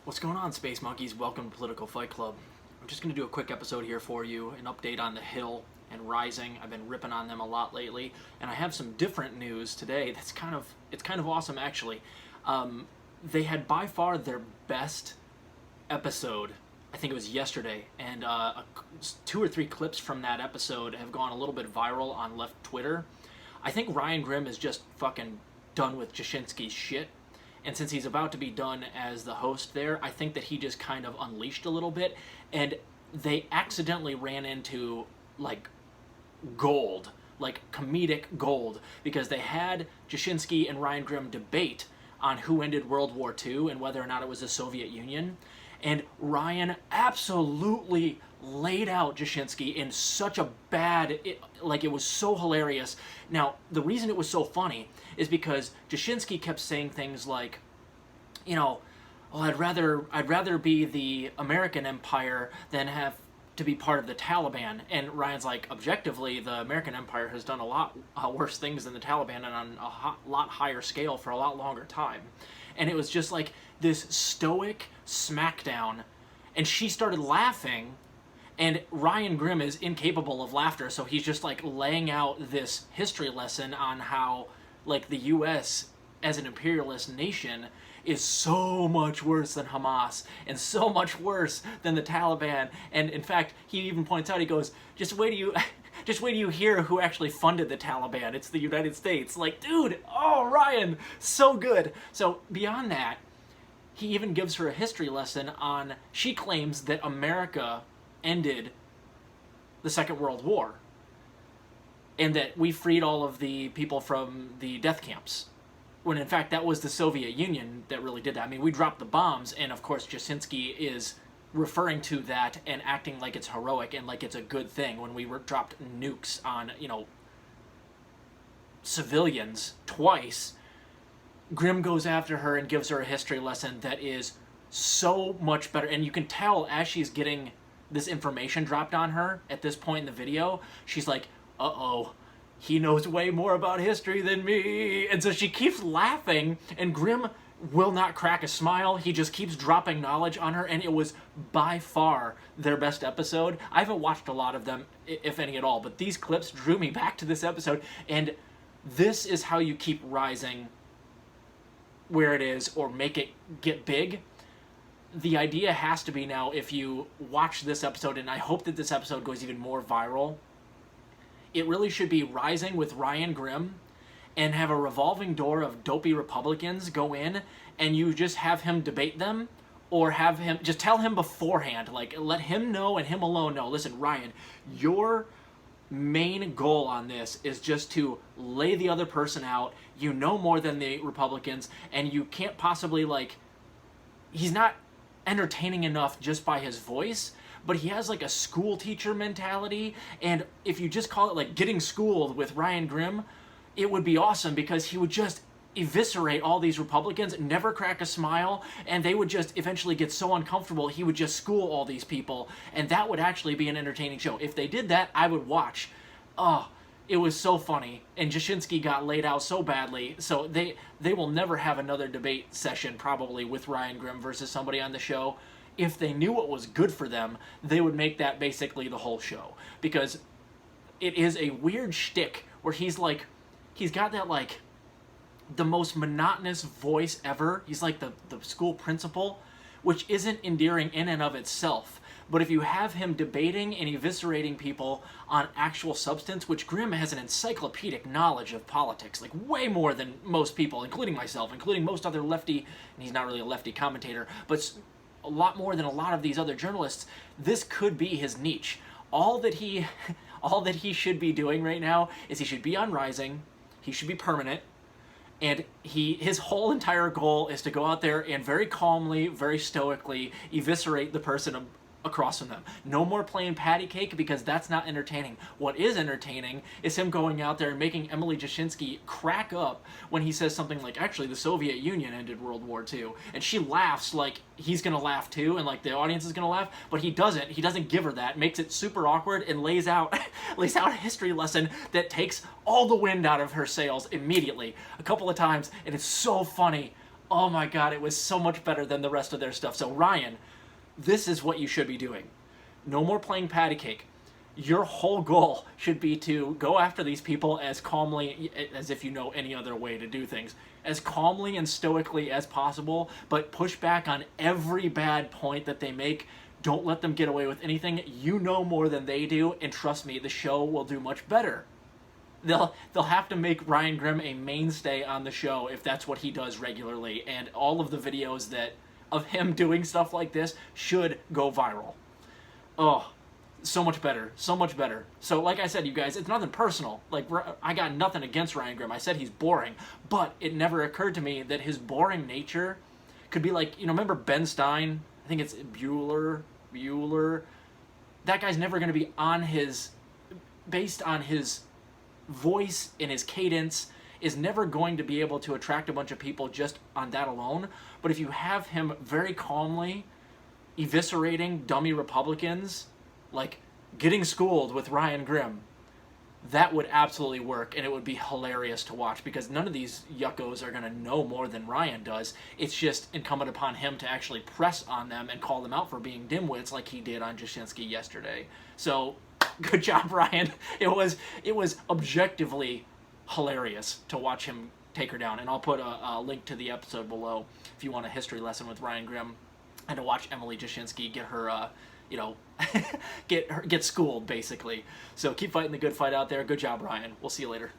What's going on, Space Monkeys? Welcome to Political Fight Club. I'm just going to do a quick episode here for you, an update on the Hill and Rising. I've been ripping on them a lot lately, and I have some different news today that's kind of awesome, actually. They had by far their best episode. I think it was yesterday, and 2 or 3 clips from that episode have gone a little bit viral on left Twitter. I think Ryan Grimm is just fucking done with Jashinsky's shit. And since he's about to be done as the host there, I think that he just kind of unleashed a little bit. And they accidentally ran into, like, gold. Like, comedic gold. Because they had Jashinsky and Ryan Grimm debate on who ended World War II and whether or not it was the Soviet Union. And Ryan absolutely laid out Jashinsky in such a bad... it was so hilarious. Now, the reason it was so funny is because Jashinsky kept saying things like, well, I'd rather be the American empire than have to be part of the Taliban. And Ryan's like, objectively, the American empire has done a lot worse things than the Taliban and on a lot higher scale for a lot longer time. And it was just like this stoic smackdown. And she started laughing, and Ryan Grimm is incapable of laughter, so he's just like laying out this history lesson on how, like, the US as an imperialist nation is so much worse than Hamas and so much worse than the Taliban. And in fact, he even points out, he goes, just wait till you hear who actually funded the Taliban. It's the United States. Like, dude, oh, Ryan, so good. So beyond that, he even gives her a history lesson on, she claims that America ended the Second World War and that we freed all of the people from the death camps, when in fact that was the Soviet Union that really did that. I mean, we dropped the bombs, and of course Jashinsky is referring to that and acting like it's heroic and like it's a good thing when we dropped nukes on, civilians twice. Grimm goes after her and gives her a history lesson that is so much better, and you can tell as she's getting this information dropped on her at this point in the video, she's like, uh-oh, he knows way more about history than me. And so she keeps laughing, and Grimm will not crack a smile. He just keeps dropping knowledge on her, and it was by far their best episode. I haven't watched a lot of them, if any at all, but these clips drew me back to this episode, and this is how you keep Rising where it is or make it get big. The idea has to be now, if you watch this episode, and I hope that this episode goes even more viral, it really should be Rising with Ryan Grimm, and have a revolving door of dopey Republicans go in, and you just have him debate them, or have him, just tell him beforehand, like, let him know and him alone know, listen, Ryan, your main goal on this is just to lay the other person out. You know more than the Republicans, and you can't possibly, like, he's not entertaining enough just by his voice, but he has like a school teacher mentality, and if you just call it like Getting Schooled with Ryan Grimm, it would be awesome, because he would just eviscerate all these Republicans, never crack a smile, and they would just eventually get so uncomfortable he would just school all these people, and that would actually be an entertaining show. If they did that, I would watch. Oh, it was so funny, and Jashinsky got laid out so badly, so they will never have another debate session probably with Ryan Grimm versus somebody on the show. If they knew what was good for them, they would make that basically the whole show, because it is a weird shtick where he's got that, like, the most monotonous voice ever. He's like the school principal, which isn't endearing in and of itself. But if you have him debating and eviscerating people on actual substance, which Grimm has an encyclopedic knowledge of politics, like way more than most people, including myself, including most other lefty, and he's not really a lefty commentator, but a lot more than a lot of these other journalists, this could be his niche. All that he should be doing right now is he should be on Rising, he should be permanent, and his whole entire goal is to go out there and very calmly, very stoically eviscerate the person across from them. No more playing patty cake, because that's not entertaining. What is entertaining is him going out there and making Emily Jashinsky crack up when he says something like, actually, the Soviet Union ended World War II. And she laughs like he's gonna laugh too, and like the audience is gonna laugh, but he doesn't. He doesn't give her that, makes it super awkward, and lays out a history lesson that takes all the wind out of her sails immediately, a couple of times, and it's so funny. Oh my god, it was so much better than the rest of their stuff. So Ryan, this is what you should be doing. No more playing patty cake. Your whole goal should be to go after these people as calmly as if you know any other way to do things, as calmly and stoically as possible, but push back on every bad point that they make. Don't let them get away with anything. You know more than they do, and trust me, the show will do much better. They'll have to make Ryan Grimm a mainstay on the show if that's what he does regularly, and all of the videos that of him doing stuff like this should go viral. Oh, so much better, so much better. So like I said, you guys, it's nothing personal. Like, I got nothing against Ryan Grimm. I said he's boring, but it never occurred to me that his boring nature could be like, remember Ben Stein? I think it's Bueller. That guy's never going to be based on his voice and his cadence, is never going to be able to attract a bunch of people just on that alone. But if you have him very calmly eviscerating dummy Republicans, like Getting Schooled with Ryan Grimm, that would absolutely work, and it would be hilarious to watch, because none of these yuckos are going to know more than Ryan does. It's just incumbent upon him to actually press on them and call them out for being dimwits like he did on Jashinsky yesterday. So, good job, Ryan. It was objectively hilarious to watch him take her down, and I'll put a link to the episode below if you want a history lesson with Ryan Grimm and to watch Emily Jashinsky get her get schooled, basically. So keep fighting the good fight out there. Good job, Ryan. We'll see you later.